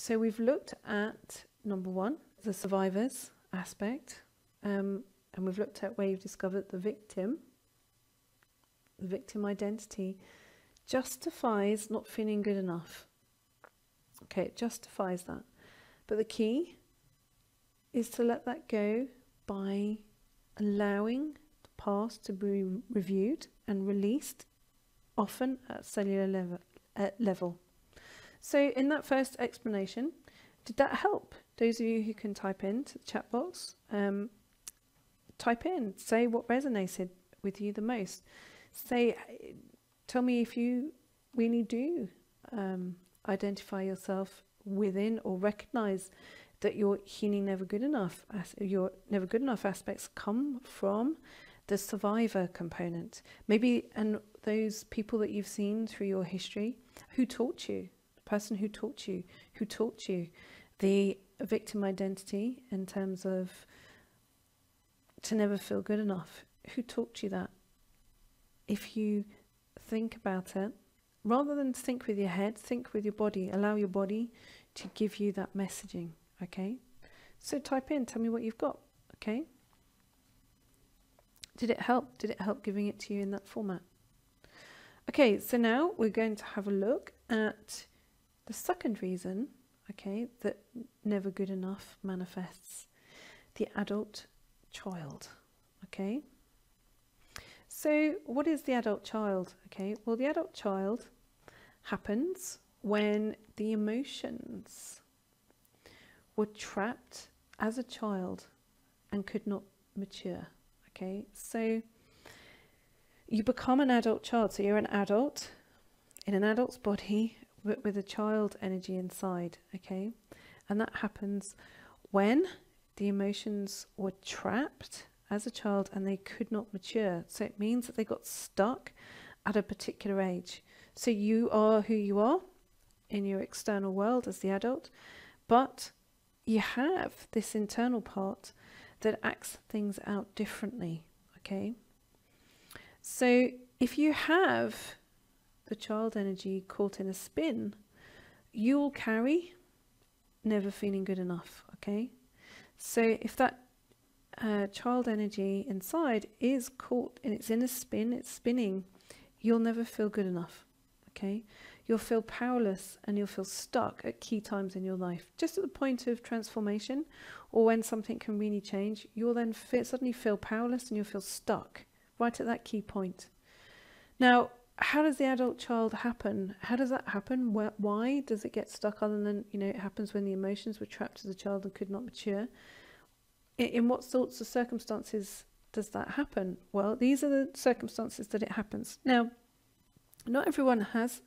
So we've looked at number one, the survivors aspect, and we've looked at where you've discovered the victim identity justifies not feeling good enough. Okay, it justifies that. But the key is to let that go by allowing the past to be reviewed and released, often at cellular level. So in that first explanation, did that help? Those of you who can type into the chat box, type in, say what resonated with you the most. Tell me if you really do identify yourself within or recognize that your healing never good enough, your never good enough aspects come from the survivor component. Maybe, and those people that you've seen through your history, who taught you, the person who taught you the victim identity in terms of to never feel good enough. Who taught you that? If you think about it, rather than think with your head, think with your body. Allow your body to give you that messaging, okay? So type in, tell me what you've got, okay? Did it help? Did it help giving it to you in that format? Okay, so now we're going to have a look at the second reason, okay, that never good enough manifests. The adult child, okay? So what is the adult child? Okay, well, the adult child happens when the emotions were trapped as a child and could not mature. Okay, so you become an adult child. So you're an adult in an adult's body with a child energy inside. Okay, and that happens when the emotions were trapped as a child and they could not mature. So it means that they got stuck at a particular age. So you are who you are in your external world as the adult, but you have this internal part that acts things out differently, okay? So if you have the child energy caught in a spin, you'll carry never feeling good enough, okay? So if that child energy inside is caught and it's in a spin, it's spinning, you'll never feel good enough, okay? You'll feel powerless and you'll feel stuck at key times in your life. Just at the point of transformation or when something can really change, you'll then suddenly feel powerless and you'll feel stuck right at that key point. Now, how does the adult child happen? How does that happen? Why does it get stuck other than, you know, it happens when the emotions were trapped as a child and could not mature? In what sorts of circumstances does that happen? Well, these are the circumstances that it happens. Now, not everyone has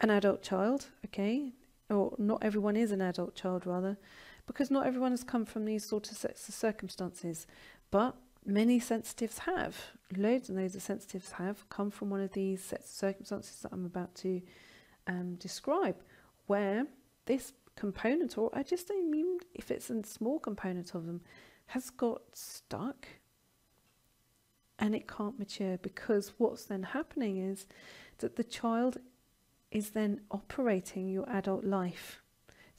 an adult child, okay? Or not everyone is an adult child, rather, because not everyone has come from these sort of sets of circumstances. But many sensitives have. Loads and loads of sensitives have come from one of these sets of circumstances that I'm about to describe, where this component, or I just don't mean if it's a small component of them, has got stuck and it can't mature, because what's then happening is that the child is then operating your adult life.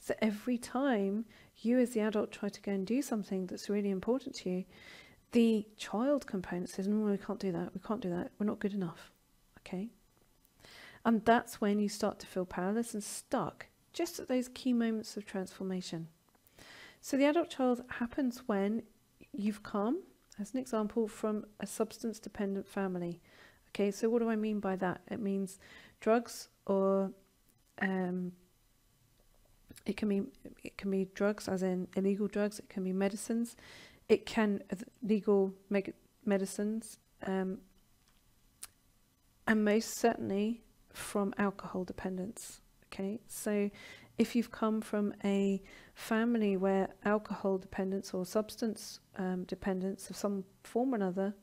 So every time you as the adult try to go and do something that's really important to you, the child component says, no, we can't do that, we can't do that, we're not good enough, okay? And that's when you start to feel powerless and stuck, just at those key moments of transformation. So the adult child happens when you've come, as an example, from a substance-dependent family. Okay, so what do I mean by that? It means drugs, or it can be drugs, as in illegal drugs. It can be medicines. It can legal medicines, and most certainly from alcohol dependence. Okay, so if you've come from a family where alcohol dependence or substance dependence of some form or another,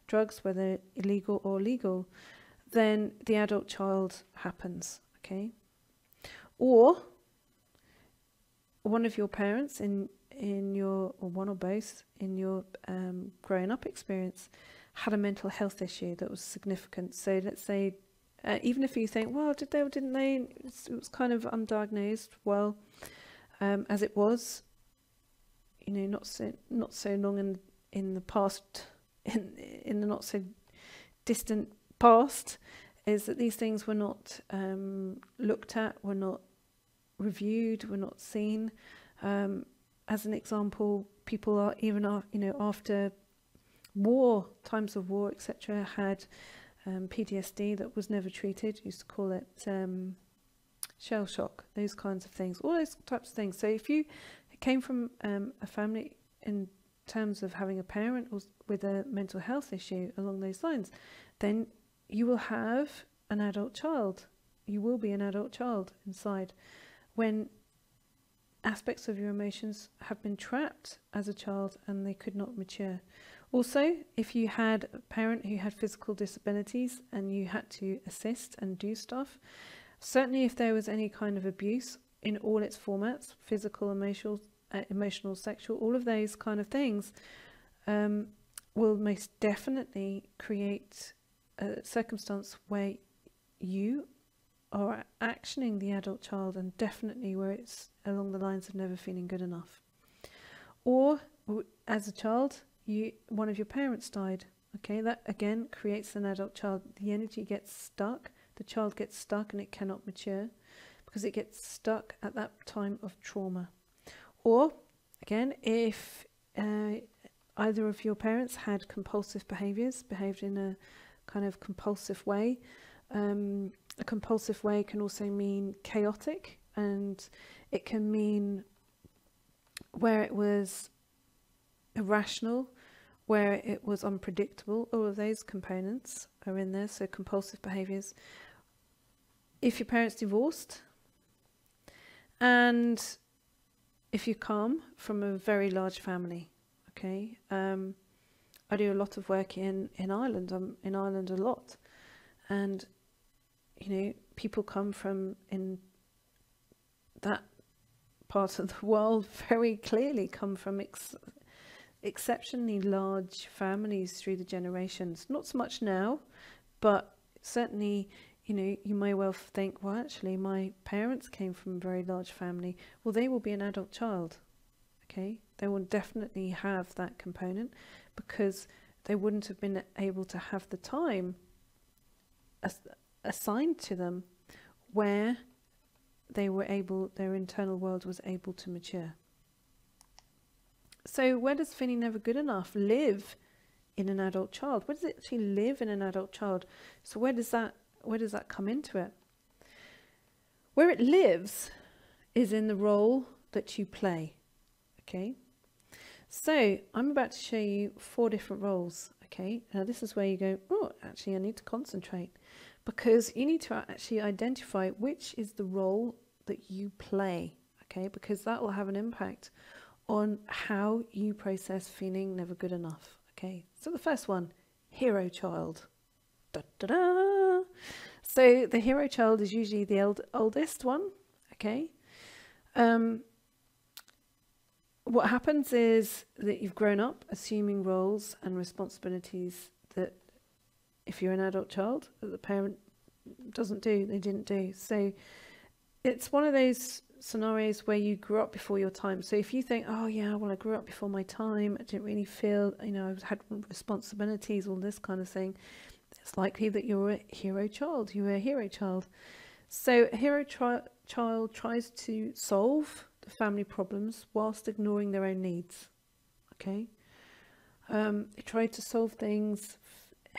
drugs, whether illegal or legal, then the adult child happens, okay? Or one of your parents in your, or one or both, in your growing up experience had a mental health issue that was significant. So let's say, even if you think, well, did they or didn't they, it was kind of undiagnosed, well, as it was, you know, not so long in the past, in the not so distant past, is that these things were not looked at, were not reviewed, were not seen. As an example, people are even after war, times of war, etc., had PTSD that was never treated. Used to call it shell shock, those kinds of things, all those types of things. So if you came from a family in terms of having a parent with a mental health issue along those lines, then you will have an adult child. You will be an adult child inside when aspects of your emotions have been trapped as a child and they could not mature. Also, if you had a parent who had physical disabilities and you had to assist and do stuff, certainly if there was any kind of abuse in all its formats, physical, emotional, sexual, all of those kind of things, will most definitely create a circumstance where you are actioning the adult child, and definitely where it's along the lines of never feeling good enough. Or as a child, one of your parents died. Okay, that again creates an adult child. The energy gets stuck, the child gets stuck, and it cannot mature because it gets stuck at that time of trauma. Or again, if either of your parents had compulsive behaviours, behaved in a kind of compulsive way. A compulsive way can also mean chaotic, and it can mean where it was irrational, where it was unpredictable. All of those components are in there, so compulsive behaviours. If your parents divorced, and if you come from a very large family, okay, I do a lot of work in Ireland. I'm in Ireland a lot, and you know, people come from in that part of the world very clearly come from exceptionally large families through the generations. Not so much now, but certainly, you know, you may well think, well, actually, my parents came from a very large family. Well, they will be an adult child, okay? They will definitely have that component because they wouldn't have been able to have the time assigned to them where their internal world was able to mature. So where does feeling never good enough live in an adult child? Where does it actually live in an adult child? So where does that come into it? Where it lives is in the role that you play. Okay, so I'm about to show you 4 different roles. Okay, now this is where you go, oh, actually I need to concentrate, because you need to actually identify which is the role that you play. Okay, because that will have an impact on how you process feeling never good enough. Okay, so the first one, hero child. Da, da, da. So the hero child is usually the oldest one. Okay, what happens is that you've grown up assuming roles and responsibilities that if you're an adult child, that the parent they didn't do. So it's one of those scenarios where you grew up before your time. So if you think, oh yeah, well, I grew up before my time, I didn't really feel, you know, I had responsibilities, all this kind of thing, it's likely that you're a hero child. You were a hero child. So a hero child tries to solve the family problems whilst ignoring their own needs. Okay, they try to solve things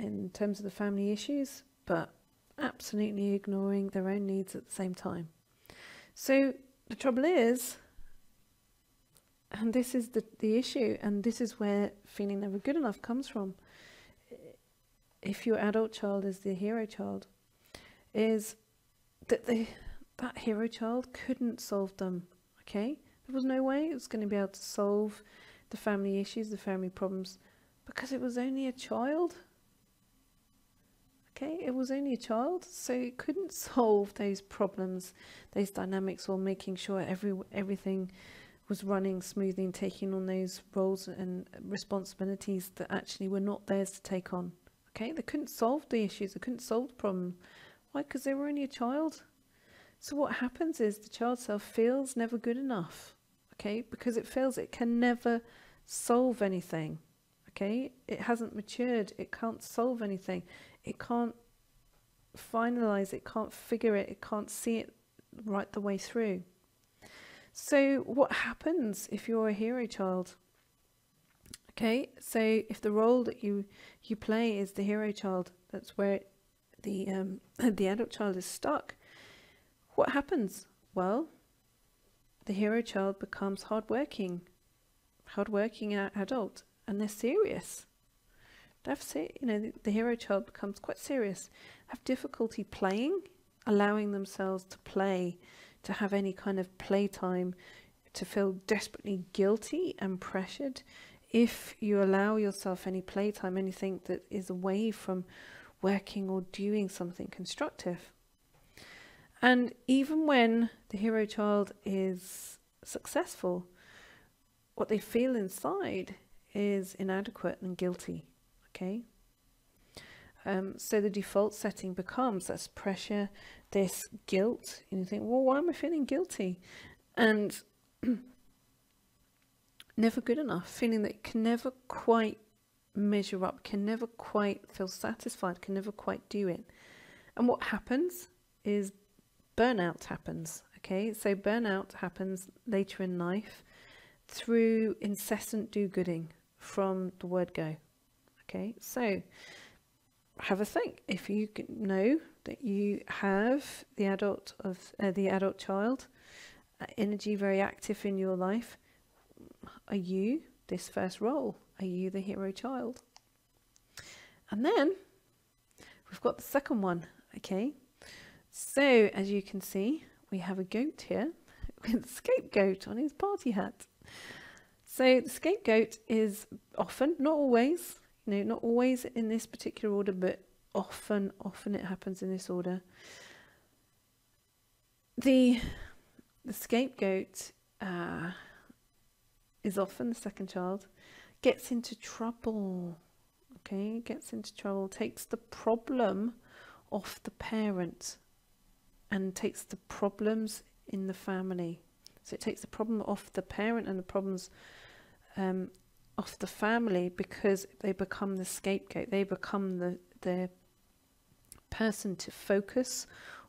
in terms of the family issues, but absolutely ignoring their own needs at the same time. So the trouble is, and this is the issue, and this is where feeling never good enough comes from, if your adult child is the hero child, is that that hero child couldn't solve them. Okay, there was no way it was going to be able to solve the family issues, the family problems, because it was only a child. Okay, it was only a child, so it couldn't solve those problems, those dynamics, or making sure everything was running smoothly and taking on those roles and responsibilities that actually were not theirs to take on. Okay, they couldn't solve the issues, they couldn't solve the problem. Why? Because they were only a child. So what happens is the child self feels never good enough, okay, because it feels it can never solve anything, okay. It hasn't matured, it can't solve anything, it can't finalize, it can't figure it, it can't see it right the way through. So what happens if you're a hero child? Okay, so if the role that you play is the hero child, that's where the the adult child is stuck. What happens? Well, the hero child becomes hardworking adult, and they're serious. The hero child becomes quite serious, have difficulty playing, allowing themselves to play, to have any kind of playtime, to feel desperately guilty and pressured. If you allow yourself any playtime, anything that is away from working or doing something constructive. And even when the hero child is successful, what they feel inside is inadequate and guilty, okay? So the default setting becomes this pressure, this guilt, and you think, well, why am I feeling guilty? And never good enough, feeling that it can never quite measure up, can never quite feel satisfied, can never quite do it. And what happens is burnout happens, okay? So burnout happens later in life through incessant do-gooding from the word go, okay? So have a think. If you know that you have the adult child energy very active in your life, are you this first role? Are you the hero child? And then we've got the second one, okay? So as you can see, we have a goat here with a scapegoat on his party hat. So the scapegoat is often, not always, not always in this particular order, but often it happens in this order. The scapegoat is often the second child, gets into trouble, okay, takes the problem off the parent and takes the problems in the family. So it takes the problem off the parent and the problems off the family, because they become the scapegoat. They become the person to focus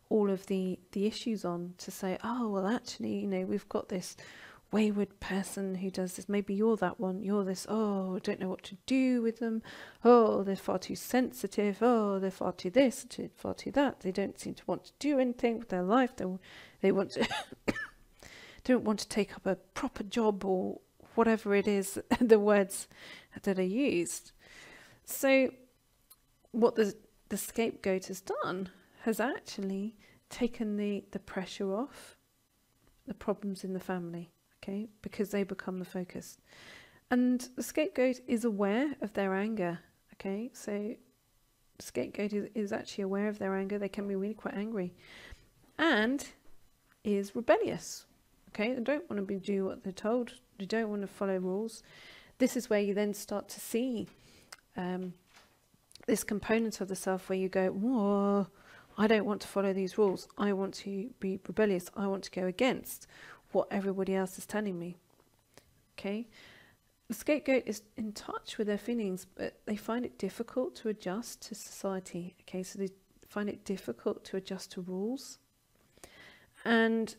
all of the issues on, to say, oh, well, actually, we've got this wayward person who does this. Maybe you're that one. You're this, oh, I don't know what to do with them. Oh, they're far too sensitive. Oh, they're far too this, far too that. They don't seem to want to do anything with their life. They want to don't want to take up a proper job, or whatever it is, the words that are used. So what the scapegoat has done has actually taken the pressure off the problems in the family, okay, because they become the focus. And the scapegoat is aware of their anger, okay, so the scapegoat is actually aware of their anger. They can be really quite angry and is rebellious, okay. They don't want to do what they're told. They don't want to follow rules. This is where you then start to see this component of the self where you go, whoa, I don't want to follow these rules. I want to be rebellious. I want to go against what everybody else is telling me. Okay? The scapegoat is in touch with their feelings, but they find it difficult to adjust to society. Okay, so they find it difficult to adjust to rules. And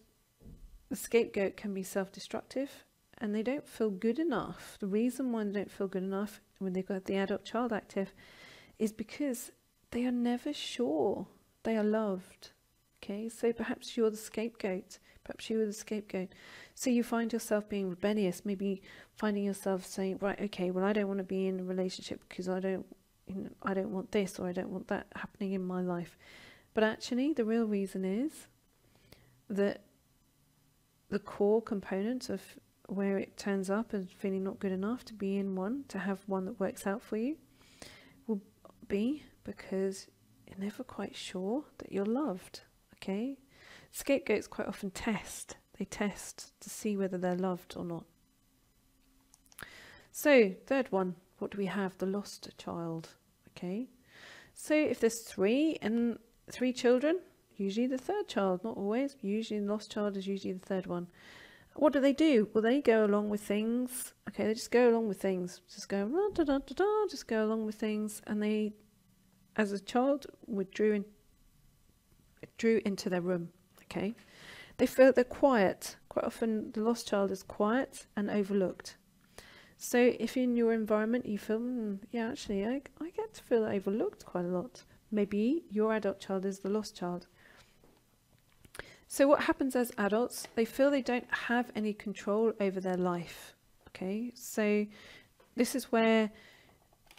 the scapegoat can be self-destructive, and they don't feel good enough. The reason why they don't feel good enough when they've got the adult child active is because they are never sure they are loved. Okay, so perhaps you're the scapegoat. Perhaps you were the scapegoat. So you find yourself being rebellious, maybe finding yourself saying, right, okay, well, I don't want to be in a relationship because I don't want this, or I don't want that happening in my life. But actually, the real reason is that the core component of where it turns up as feeling not good enough to be in one, to have one that works out for you, will be because you're never quite sure that you're loved. Okay, scapegoats quite often test. They test to see whether they're loved or not. So third one, what do we have? The lost child. Okay, so if there's three children usually the third child, not always, usually the lost child is usually the third one. What do? Well, they go along with things. Okay, they just go along with things. Just go, da, da, da, da, just go along with things. And they, as a child, withdrew into their room. Okay, they feel they're quiet. Quite often, the lost child is quiet and overlooked. So if in your environment you feel, yeah, actually, I get to feel overlooked quite a lot. Maybe your adult child is the lost child. So what happens as adults, they feel they don't have any control over their life. Okay, so this is where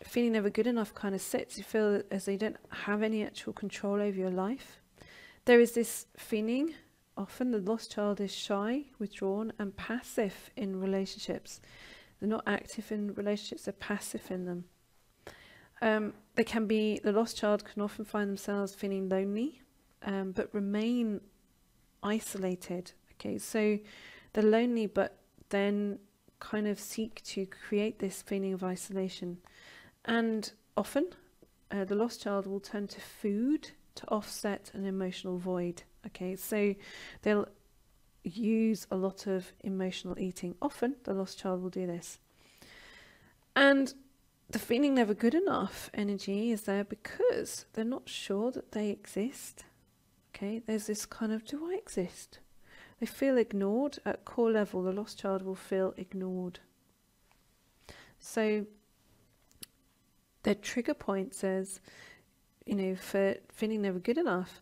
feeling never good enough kind of sits. You feel as they don't have any actual control over your life. There is this feeling, often the lost child is shy, withdrawn and passive in relationships. They're not active in relationships, they're passive in them. The lost child can often find themselves feeling lonely, but remain isolated. Okay, so they're lonely, but then kind of seek to create this feeling of isolation. And often the lost child will turn to food to offset an emotional void. Okay, so they'll use a lot of emotional eating. Often the lost child will do this. And the feeling never good enough energy is there because they're not sure that they exist. Okay, there's this kind of, do I exist? They feel ignored. At core level, the lost child will feel ignored. So their trigger point says, for feeling never good enough,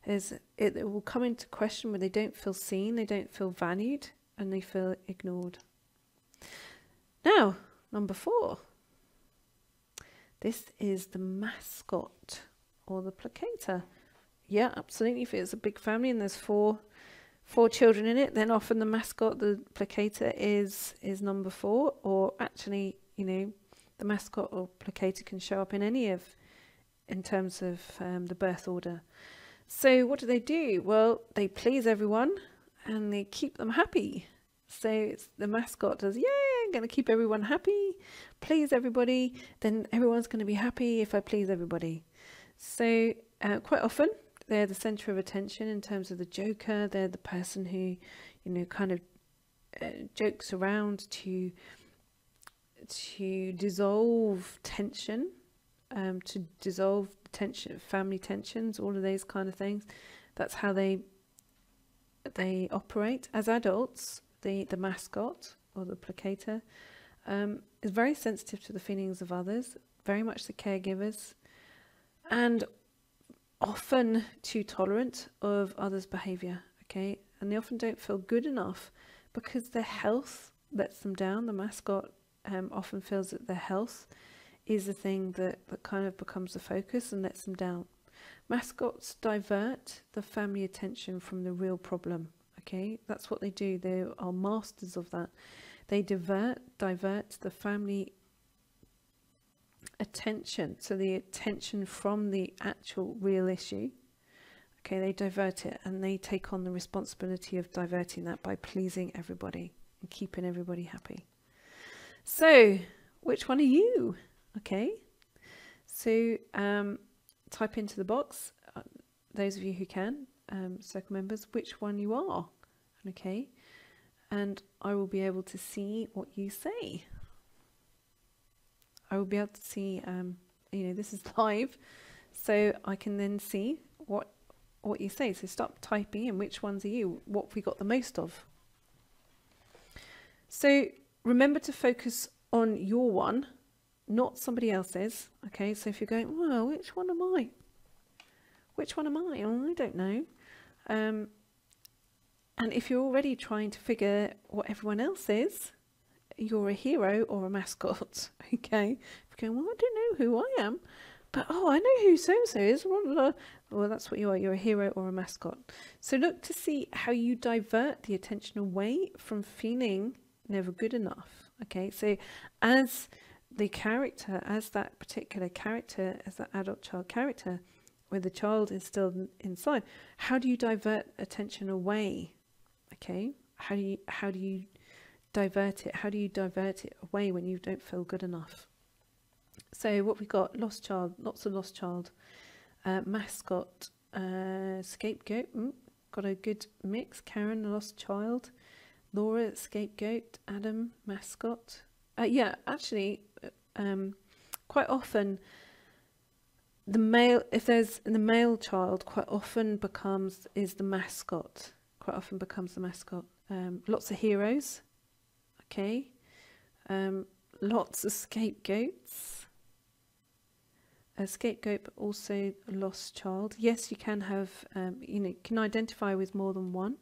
is it will come into question where they don't feel seen, they don't feel valued, and they feel ignored. Now, number 4. This is the mascot or the placator. Yeah, absolutely. If it's a big family and there's four children in it, then often the mascot, the placator, is number 4. Or actually, the mascot or placator can show up in in terms of the birth order. So what do? Well, they please everyone and they keep them happy. So the mascot does, yeah, I'm going to keep everyone happy, please everybody, then everyone's going to be happy if I please everybody. So quite often they're the center of attention in terms of the joker. They're the person who, kind of jokes around to dissolve tension, to dissolve tension, family tensions, all of those kind of things. That's how they operate. As adults, the mascot or the placator is very sensitive to the feelings of others, very much the caregivers, and often too tolerant of others' behaviour. Okay, and they often don't feel good enough because their health lets them down. The mascot often feels that their health is the thing that kind of becomes the focus and lets them down. Mascots divert the family attention from the real problem. Okay, that's what they do. They are masters of that. They divert the family attention, so the attention from the actual real issue. Okay, they divert it and they take on the responsibility of diverting that by pleasing everybody and keeping everybody happy. So, which one are you? Okay, so type into the box, those of you who can, circle members, which one you are. Okay, and I will be able to see what you say. I will be able to see, this is live, so I can then see what you say. So stop typing in which ones are you, what have we got the most of. So remember to focus on your one, not somebody else's. Okay, so if you're going, well, which one am I? Which one am I? Oh, I don't know. And if you're already trying to figure what everyone else is, you're a hero or a mascot. Okay, if you're going, well, I don't know who I am, but I know who so-and-so is. Well, that's what you are. You're a hero or a mascot. So look to see how you divert the attention away from feeling never good enough. Okay, so as the character, as that particular character, as that adult child character, where the child is still inside, how do you divert attention away? Okay, how do you divert it? How do you divert it away when you don't feel good enough? So what we got: lost child, lots of lost child, mascot, Scapegoat. Got a good mix. Karen, the lost child. Laura, scapegoat. Adam, mascot. Yeah, actually, quite often the male, if there's the male child, quite often is the mascot. Quite often becomes the mascot. Lots of heroes. Okay. Lots of scapegoats. A scapegoat, but also a lost child. Yes, you can have, can identify with more than one.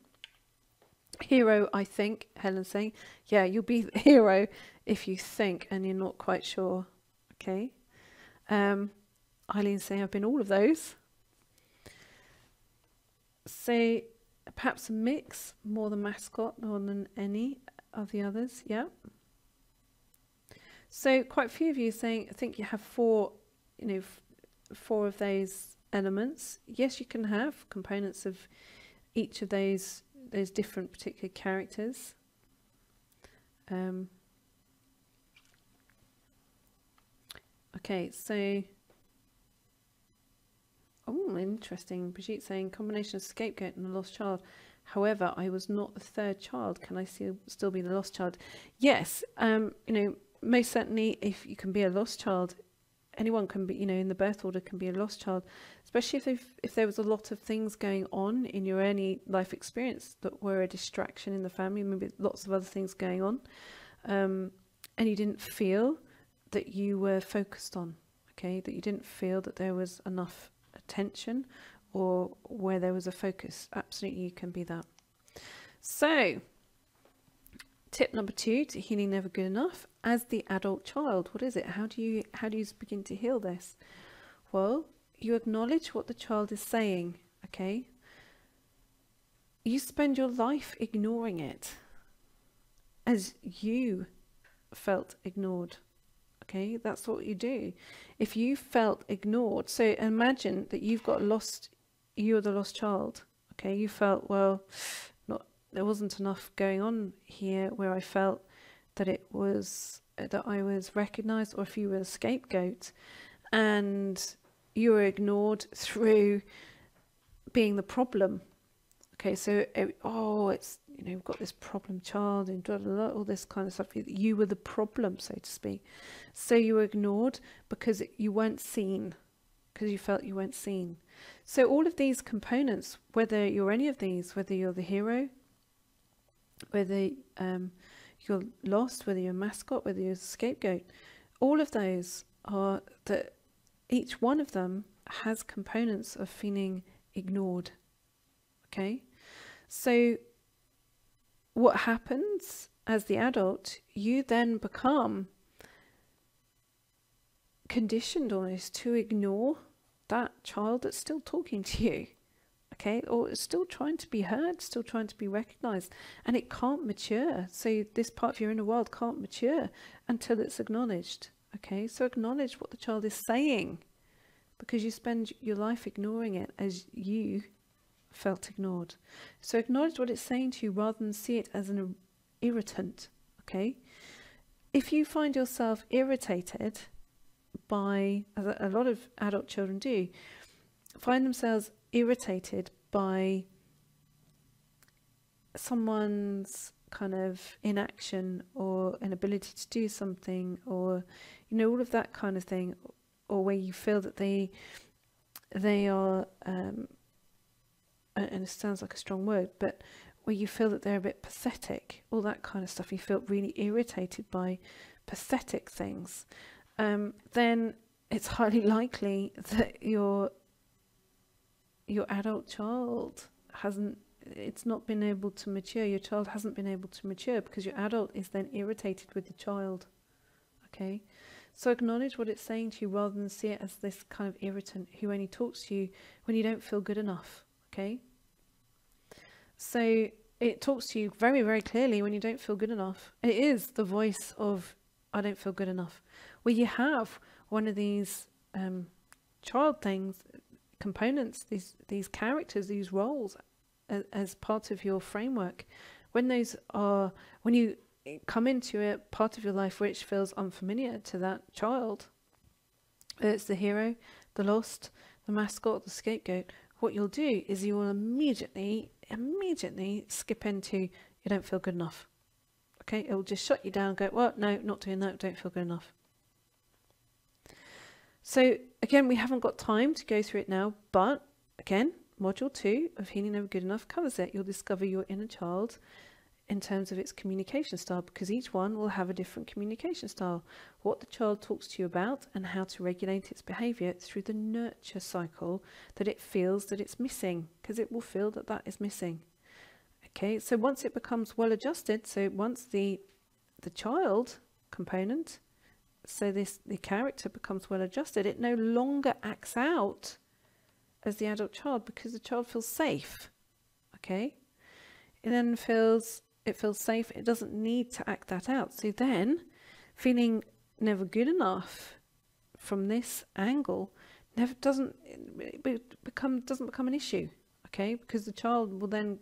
Hero, I think, Helen's saying. Yeah, you'll be the hero if you think and you're not quite sure. Okay. Eileen's saying I've been all of those. So perhaps a mix, more the mascot more than any of the others. Yeah. So quite a few of you saying, I think you have four of those elements. Yes, you can have components of each of those different particular characters. Okay, so interesting. Brigitte saying combination of scapegoat and a lost child. However, I was not the third child. Can I still be the lost child? Yes. Most certainly, if you can be a lost child, anyone can be. In the birth order can be a lost child, especially if there was a lot of things going on in your early life experience that were a distraction in the family. Maybe lots of other things going on, and you didn't feel that you were focused on. Okay, that you didn't feel that there was enough attention or where there was a focus. Absolutely, you can be that. So tip number 2 to healing never good enough. As the adult child, what is it? How do you begin to heal this? Well, you acknowledge what the child is saying. Okay, you spend your life ignoring it as you felt ignored. Okay, that's what you do. If you felt ignored, so imagine that you're the lost child. Okay, you felt, well, there wasn't enough going on here where I felt that I was recognized, or if you were a scapegoat and you were ignored through being the problem. Okay, so we've got this problem child and all this kind of stuff. You were the problem, so to speak. So you were ignored because you weren't seen, because you felt you weren't seen. So all of these components, whether you're any of these, whether you're the hero, whether you're lost, whether you're a mascot, whether you're a scapegoat, all of those are that each one of them has components of feeling ignored. Okay, so what happens as the adult, you then become conditioned almost to ignore that child that's still talking to you. Okay, or it's still trying to be heard, still trying to be recognized, and it can't mature. So this part of your inner world can't mature until it's acknowledged. Okay, so acknowledge what the child is saying, because you spend your life ignoring it as you felt ignored. So acknowledge what it's saying to you rather than see it as an irritant. Okay, if you find yourself irritated by, as a lot of adult children do, find themselves irritated by someone's kind of inaction or inability to do something, or all of that kind of thing, or where you feel that they are and it sounds like a strong word, but where you feel that they're a bit pathetic, all that kind of stuff, you feel really irritated by pathetic things, then it's highly likely that your adult child it's not been able to mature. Your child hasn't been able to mature because your adult is then irritated with the child. Okay, so acknowledge what it's saying to you rather than see it as this kind of irritant who only talks to you when you don't feel good enough. Okay, so it talks to you very, very clearly when you don't feel good enough. It is the voice of I don't feel good enough. Where you have one of these child things, components, these characters, these roles as part of your framework, when you come into a part of your life which feels unfamiliar to that child, whether it's the hero, the lost, the mascot, the scapegoat, what you'll do is you will immediately skip into you don't feel good enough. Okay, it will just shut you down, go, well, no, not doing that, don't feel good enough. So again, we haven't got time to go through it now, but again, module 2 of Healing Never Good Enough covers it. You'll discover your inner child in terms of its communication style, because each one will have a different communication style. What the child talks to you about and how to regulate its behaviour through the nurture cycle that it feels that it's missing, because it will feel that that is missing. Okay, so once it becomes well adjusted, so once the child component, so the character becomes well adjusted, it no longer acts out as the adult child because the child feels safe. Okay, it then feels safe. It doesn't need to act that out. So then, feeling never good enough from this angle doesn't become an issue. Okay, because the child will then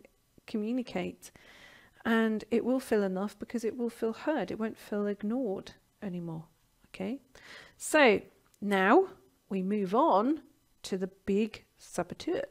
communicate, and it will feel enough because it will feel heard. It won't feel ignored anymore. Okay, so now we move on to the big saboteur.